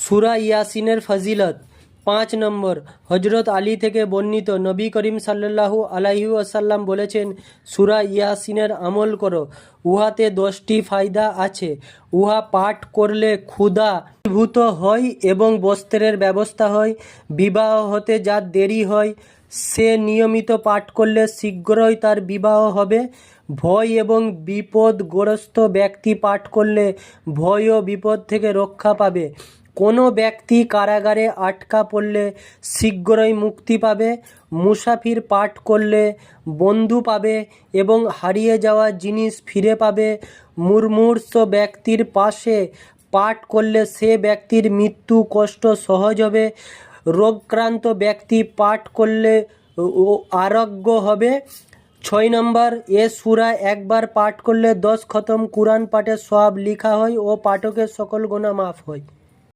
সূরা ইয়াসিনের ফজিলত। 5 নম্বর, হজরত আলী থেকে বর্ণিত, নবী করিম সাল্লাল্লাহু আলাইহি ওয়াসাল্লাম বলেছেন, সূরা ইয়াসিনের আমল করো, উহাতে 10টি ফায়দা আছে। উহা পাঠ করলে ক্ষুধা দূরীভূত হয় এবং বস্ত্রের ব্যবস্থা হয়। বিবাহ হতে যার দেরি হয়, সে নিয়মিত পাঠ করলে শীঘ্রই তার বিবাহ হবে। ভয় এবং বিপদগ্রস্ত ব্যক্তি পাঠ করলে ভয় ও বিপদ থেকে রক্ষা পাবে। কোনো ব্যক্তি কারাগারে আটকা পড়লে শীঘ্রই মুক্তি পাবে। মুসাফির পাঠ করলে বন্ধু পাবে এবং হারিয়ে যাওয়া জিনিস ফিরে পাবে। মুমূর্ষু ব্যক্তির পাশে পাঠ করলে সে ব্যক্তির মৃত্যু কষ্ট সহজ হবে। রোগক্রান্ত ব্যক্তি পাঠ করলে আরোগ্য হবে। 6 নম্বর, এ সূরা একবার পাঠ করলে 10 খতম কুরআন পাঠের সওয়াব লিখা হয় ও পাঠকের সকল গুনাহ মাফ হয়।